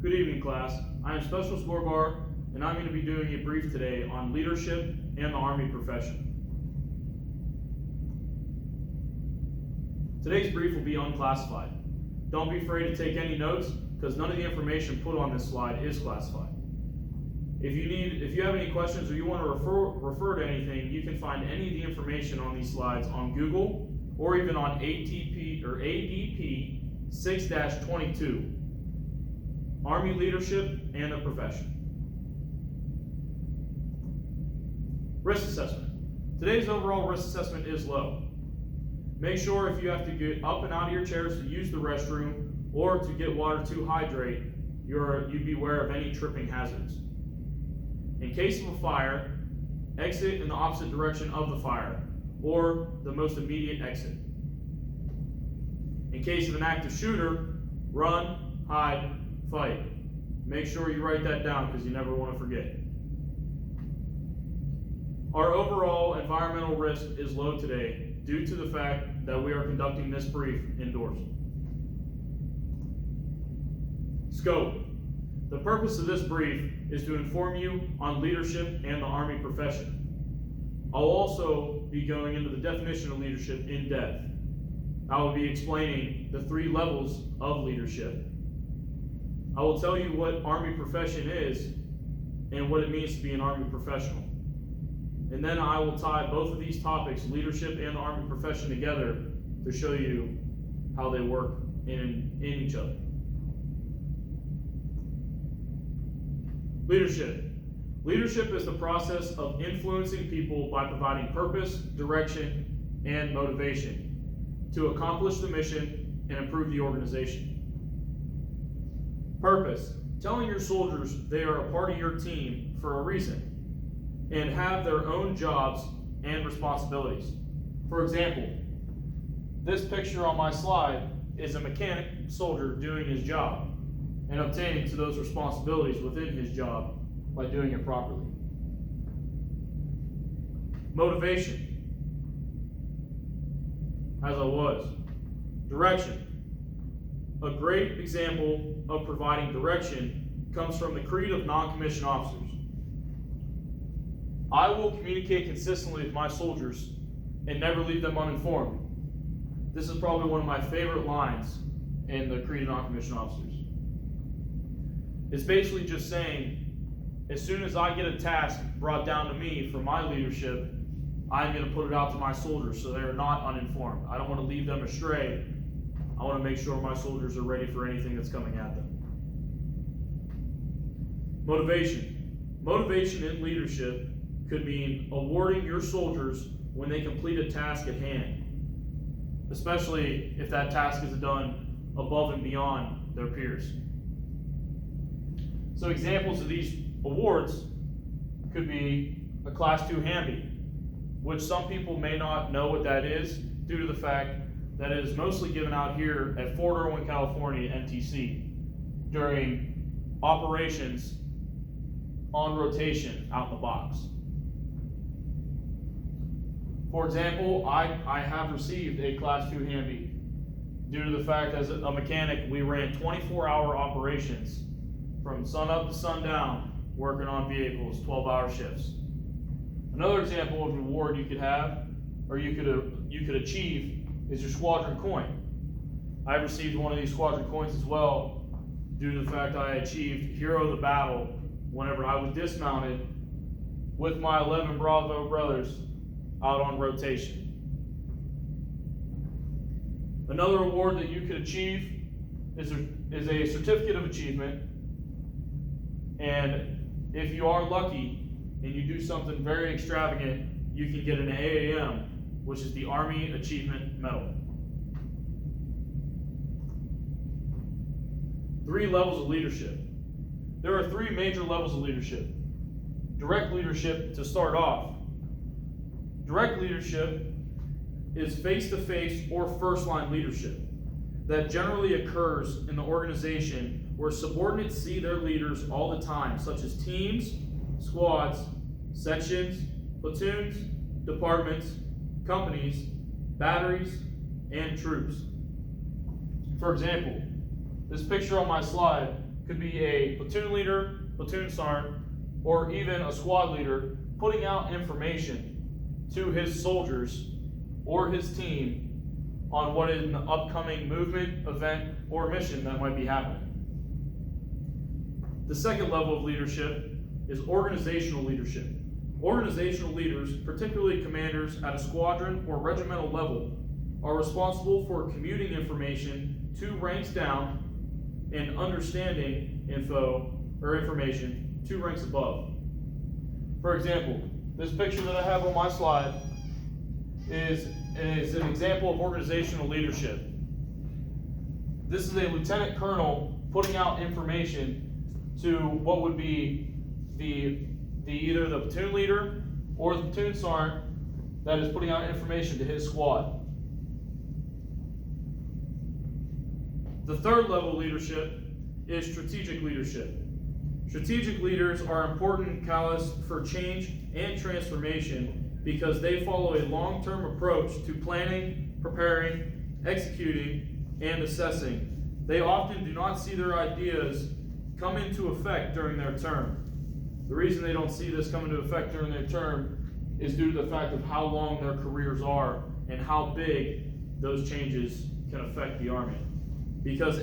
Good evening, class. I am Special Scorebar, and I'm going to be doing a brief today on leadership and the Army profession. Today's brief will be unclassified. Don't be afraid to take any notes, because none of the information put on this slide is classified. If you have any questions or you want to refer to anything, you can find any of the information on these slides on Google or even on ADP 6-22, Army Leadership and the Profession. Risk assessment. Today's overall risk assessment is low. Make sure if you have to get up and out of your chairs to use the restroom or to get water to hydrate, you'd be aware of any tripping hazards. In case of a fire, exit in the opposite direction of the fire or the most immediate exit. In case of an active shooter, run, hide, fight. Make sure you write that down because you never want to forget. Our overall environmental risk is low today due to the fact that we are conducting this brief indoors. Scope. The purpose of this brief is to inform you on leadership and the Army profession. I'll also be going into the definition of leadership in depth. I will be explaining the 3 levels of leadership. I will tell you what Army profession is and what it means to be an Army professional. And then I will tie both of these topics, leadership and the Army profession, together to show you how they work in each other. Leadership. Leadership is the process of influencing people by providing purpose, direction, and motivation to accomplish the mission and improve the organization. Purpose. Telling your soldiers they are a part of your team for a reason and have their own jobs and responsibilities. For example, this picture on my slide is a mechanic soldier doing his job and obtaining to those responsibilities within his job by doing it properly. Motivation. As I was. Direction. A great example of providing direction comes from the creed of non-commissioned officers. I will communicate consistently with my soldiers and never leave them uninformed. This is probably one of my favorite lines in the creed of non-commissioned officers. It's basically just saying, as soon as I get a task brought down to me for my leadership, I'm going to put it out to my soldiers so they're not uninformed. I don't want to leave them astray. I want to make sure my soldiers are ready for anything that's coming at them. Motivation. Motivation in leadership could mean awarding your soldiers when they complete a task at hand, especially if that task is done above and beyond their peers. So examples of these awards could be a Class 2 Hamby, which some people may not know what that is due to the fact that it is mostly given out here at Fort Irwin, California, NTC, during operations on rotation out in the box. For example, I have received a Class 2 Hamby due to the fact as a mechanic we ran 24-hour operations from sun up to sundown working on vehicles, 12-hour shifts. Another example of an award you could have or you could achieve is your squadron coin. I received one of these squadron coins as well due to the fact I achieved Hero of the Battle whenever I was dismounted with my 11 Bravo brothers out on rotation. Another award that you could achieve is a certificate of achievement, and if you are lucky and you do something very extravagant, you can get an AAM, which is the Army Achievement Medal. 3 levels of leadership. There are 3 major levels of leadership. Direct leadership to start off. Direct leadership is face-to-face or first-line leadership that generally occurs in the organization where subordinates see their leaders all the time, such as teams, squads, sections, platoons, departments, companies, batteries, and troops. For example, this picture on my slide could be a platoon leader, platoon sergeant, or even a squad leader putting out information to his soldiers or his team on what is an upcoming movement, event, or mission that might be happening. The second level of leadership is organizational leadership. Organizational leaders, particularly commanders at a squadron or regimental level, are responsible for commuting information 2 ranks down and understanding information 2 ranks above. For example, this picture that I have on my slide is an example of organizational leadership. This is a lieutenant colonel putting out information to what would be either the platoon leader or the platoon sergeant that is putting out information to his squad. The third level of leadership is strategic leadership. Strategic leaders are important catalysts for change and transformation because they follow a long-term approach to planning, preparing, executing, and assessing. They often do not see their ideas come into effect during their term. The reason they don't see this come into effect during their term is due to the fact of how long their careers are and how big those changes can affect the Army. Because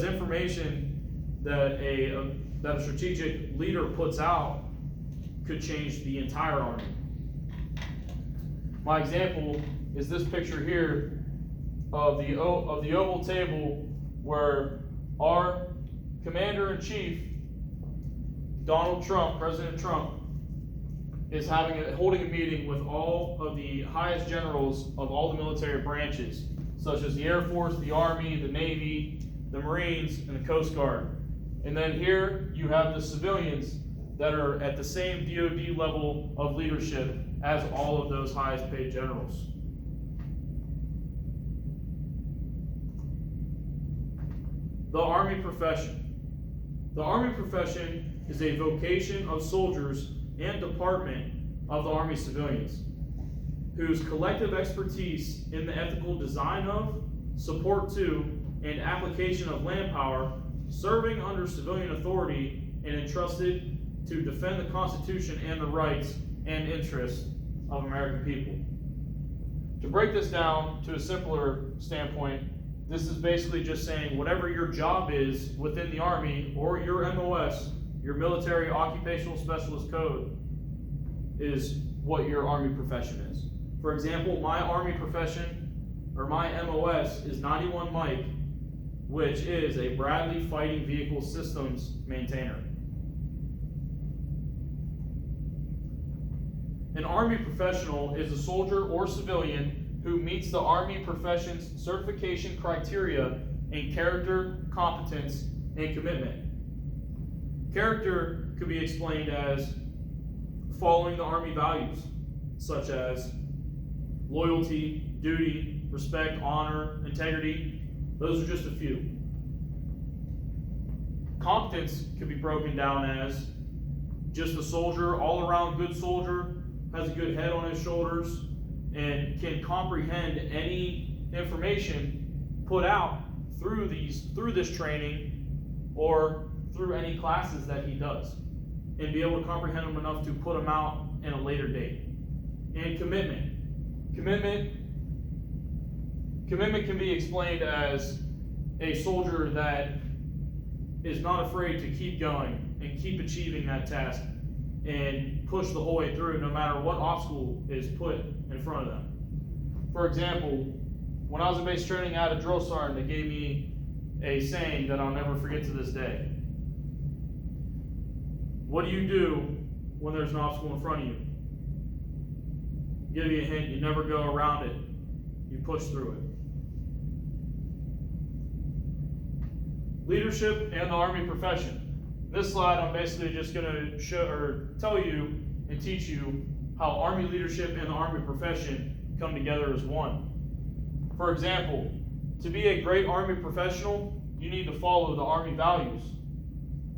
information that a strategic leader puts out could change the entire Army. My example is this picture here of the oval table where our Commander-in-Chief, Donald Trump, President Trump, is holding a meeting with all of the highest generals of all the military branches, such as the Air Force, the Army, the Navy, the Marines, and the Coast Guard. And then here you have the civilians that are at the same DoD level of leadership as all of those highest paid generals. The Army profession. The Army profession is a vocation of soldiers and department of the Army civilians, whose collective expertise in the ethical design of, support to, and application of land power, serving under civilian authority and entrusted to defend the Constitution and the rights and interests of American people. To break this down to a simpler standpoint, this is basically just saying whatever your job is within the Army or your MOS, your Military Occupational Specialist Code, is what your Army profession is. For example, my Army profession, or my MOS, is 91 Mike, which is a Bradley Fighting Vehicle Systems maintainer. An Army professional is a soldier or civilian who meets the Army profession's certification criteria in character, competence, and commitment. Character could be explained as following the Army values, such as loyalty, duty, respect, honor, integrity. Those are just a few. Competence could be broken down as just a soldier, all-around good soldier, has a good head on his shoulders, and can comprehend any information put out through this training or through any classes that he does, and be able to comprehend them enough to put them out in a later date. And commitment. Commitment can be explained as a soldier that is not afraid to keep going and keep achieving that task and push the whole way through no matter what obstacle is put in front of them. For example, when I was in base training, I had a drill sergeant that gave me a saying that I'll never forget to this day. What do you do when there's an obstacle in front of you? Give you a hint, you never go around it, you push through it. Leadership and the Army profession. This slide, I'm basically just going to show or tell you and teach you how Army leadership and the Army profession come together as one. For example, to be a great Army professional, you need to follow the Army values,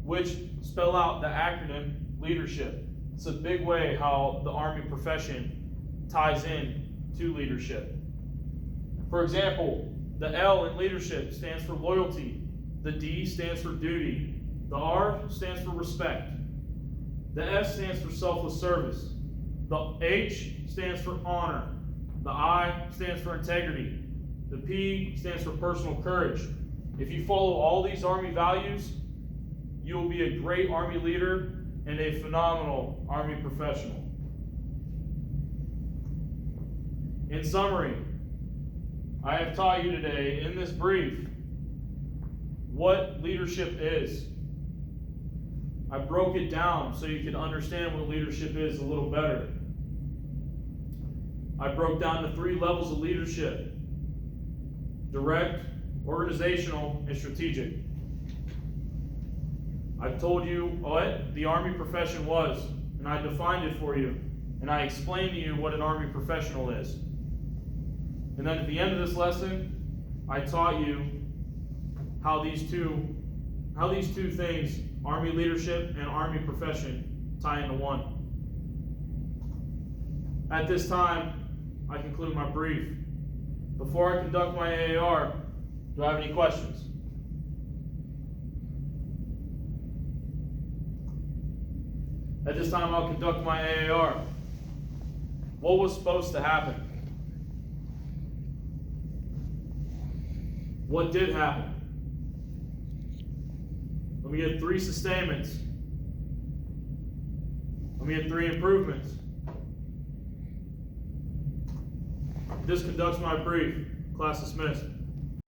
which spell out the acronym leadership. It's a big way how the Army profession ties in to leadership. For example, the L in leadership stands for loyalty, the D stands for duty, The R stands for respect. The S stands for selfless service. The H stands for honor. The I stands for integrity. The P stands for personal courage. If you follow all these Army values, you will be a great Army leader and a phenomenal Army professional. In summary, I have taught you today in this brief what leadership is. I broke it down so you can understand what leadership is a little better. I broke down the 3 levels of leadership: direct, organizational, and strategic. I told you what the Army profession was, and I defined it for you, and I explained to you what an Army professional is. And then at the end of this lesson, I taught you how these two things, Army leadership and Army profession, tie into one. At this time, I conclude my brief. Before I conduct my AAR, do I have any questions? At this time, I'll conduct my AAR. What was supposed to happen? What did happen? Let me get 3 sustainments. Let me get 3 improvements. This conducts my brief. Class dismissed.